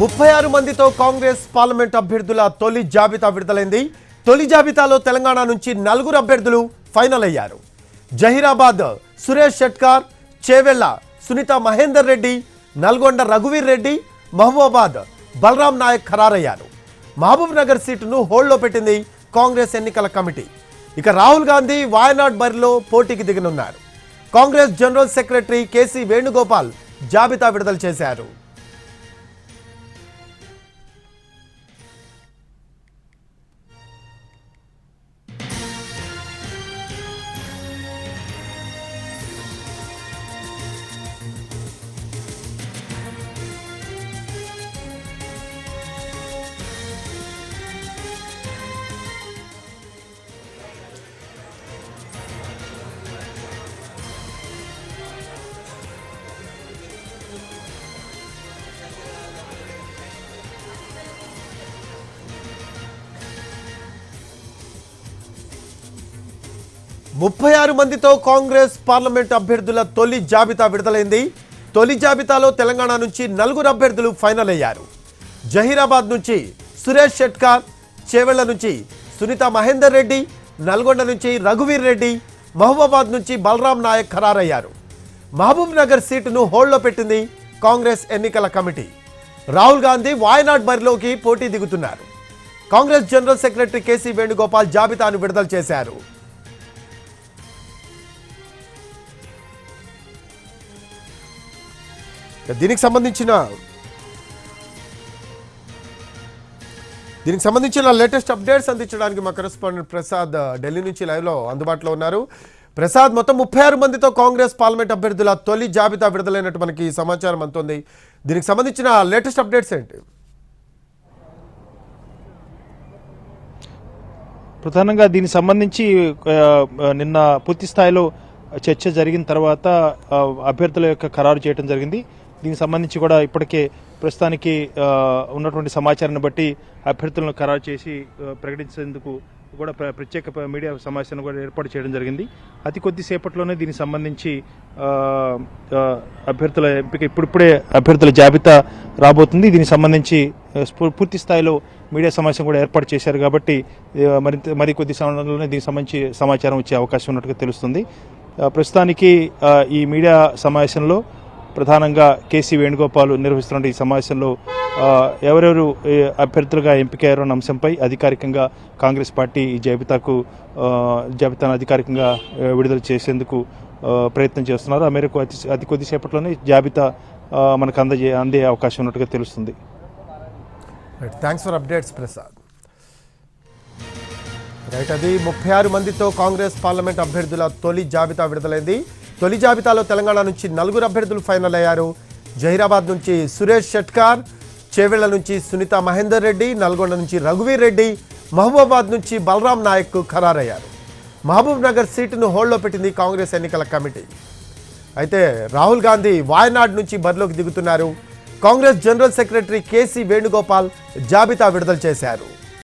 36 మందితో కాంగ్రెస్ పార్లమెంట్ అభ్యర్థుల తొలి జాబితా విడుదలైంది. తొలి జాబితాలో తెలంగాణ నుంచి 4 అభ్యర్థులు ఫైనల్ అయ్యారు. జహీరాబాద్ సురేష్ షెట్కార్, చేవెళ్ల సునీత మహేందర్ రెడ్డి, నల్గొండ రఘువీర్ రెడ్డి, మహబూబాబాద్ బలరాం నాయక్ ఖరారయ్యారు. మహబూబ్ నగర్ సీటును హోల్డ్లో పెట్టింది కాంగ్రెస్ ఎన్నికల కమిటీ. ఇక రాహుల్ గాంధీ వాయనాడ్ బరిలో పోటీకి దిగనున్నారు. కాంగ్రెస్ జనరల్ సెక్రటరీ కేసీ వేణుగోపాల్ జాబితా విడుదల చేశారు. ముప్పై 36 మందితో కాంగ్రెస్ పార్లమెంట్ అభ్యర్థుల తొలి జాబితా విడుదలైంది. తొలి జాబితాలో తెలంగాణ నుంచి 4 అభ్యర్థులు ఫైనల్ అయ్యారు. జహీరాబాద్ నుంచి సురేష్ షెట్కార్, చేవెళ్ల నుంచి సునీత మహేందర్ రెడ్డి, నల్గొండ నుంచి రఘువీర్ రెడ్డి, మహబూబాబాద్ నుంచి బలరాం నాయక్ ఖరారయ్యారు. మహబూబ్ నగర్ సీటును హోల్డ్లో పెట్టింది కాంగ్రెస్ ఎన్నికల కమిటీ. రాహుల్ గాంధీ వాయనాడ్ బరిలోకి పోటీ దిగుతున్నారు. కాంగ్రెస్ జనరల్ సెక్రటరీ కేసీ వేణుగోపాల్ జాబితాను విడుదల చేశారు. దీనికి సంబంధించిన లేటెస్ట్ అప్డేట్స్ అందించడానికి మా కరెస్పాండెంట్ ప్రసాద్ ఢిల్లీ నుంచి లైవ్లో అందుబాటులో ఉన్నారు. ప్రసాద్, మొత్తం 36 మందితో కాంగ్రెస్ పార్లమెంట్ అభ్యర్థుల తొలి జాబితా విడుదలైనట్టు మనకి సమాచారం అందుతోంది. దీనికి సంబంధించిన లేటెస్ట్ అప్డేట్స్ ఏంటి? ప్రధానంగా దీనికి సంబంధించి నిన్న పూర్తి స్థాయిలో చర్చ జరిగిన తర్వాత అభ్యర్థుల యొక్క ఖరారు చేయడం జరిగింది. దీనికి సంబంధించి కూడా ఇప్పటికే ప్రస్తుతానికి ఉన్నటువంటి సమాచారాన్ని బట్టి అభ్యర్థులను ఖరారు చేసి ప్రకటించేందుకు కూడా ప్రత్యేక మీడియా సమావేశాన్ని కూడా ఏర్పాటు చేయడం జరిగింది. అతి కొద్దిసేపట్లోనే దీనికి సంబంధించి అభ్యర్థుల ఎంపిక ఇప్పుడిప్పుడే అభ్యర్థుల జాబితా రాబోతుంది. దీనికి సంబంధించి పూర్తి స్థాయిలో మీడియా సమావేశం కూడా ఏర్పాటు చేశారు కాబట్టి మరి కొద్ది సమయంలోనే దీనికి సంబంధించి సమాచారం వచ్చే అవకాశం ఉన్నట్టుగా తెలుస్తుంది. ప్రస్తుతానికి ఈ మీడియా సమావేశంలో ప్రధానంగా కేసీ వేణుగోపాల్ నిర్వహిస్తున్న ఈ సమావేశంలో ఎవరెవరు అభ్యర్థులుగా ఎంపికయ్యారో అన్న అంశంపై అధికారికంగా కాంగ్రెస్ పార్టీ ఈ జాబితాను అధికారికంగా విడుదల చేసేందుకు ప్రయత్నం చేస్తున్నారు. ఆ మేరకు అతి కొద్దిసేపట్లోనే జాబితా మనకు అందే అవకాశం ఉన్నట్టుగా తెలుస్తుంది. Thanks for updates Prasad. Right, అది 36 మందితో కాంగ్రెస్ పార్లమెంట్ అభ్యర్థుల తొలి జాబితా విడుదలైంది. తొలి జాబితాలో తెలంగాణ నుంచి 4 అభ్యర్థులు ఫైనల్ అయ్యారు. జహీరాబాద్ నుంచి సురేష్ షెట్కార్, చేవెళ్ల నుంచి సునీత మహేందర్ రెడ్డి, నల్గొండ నుంచి రఘువీర్ రెడ్డి, మహబూబాబాద్ నుంచి బలరాం నాయక్ ఖరారయ్యారు. మహబూబ్ నగర్ సీటును హోల్డ్లో పెట్టింది కాంగ్రెస్ ఎన్నికల కమిటీ. అయితే రాహుల్ గాంధీ వాయనాడ్ నుంచి బరిలోకి దిగుతున్నారు. కాంగ్రెస్ జనరల్ సెక్రటరీ కేసీ వేణుగోపాల్ జాబితా విడుదల చేశారు.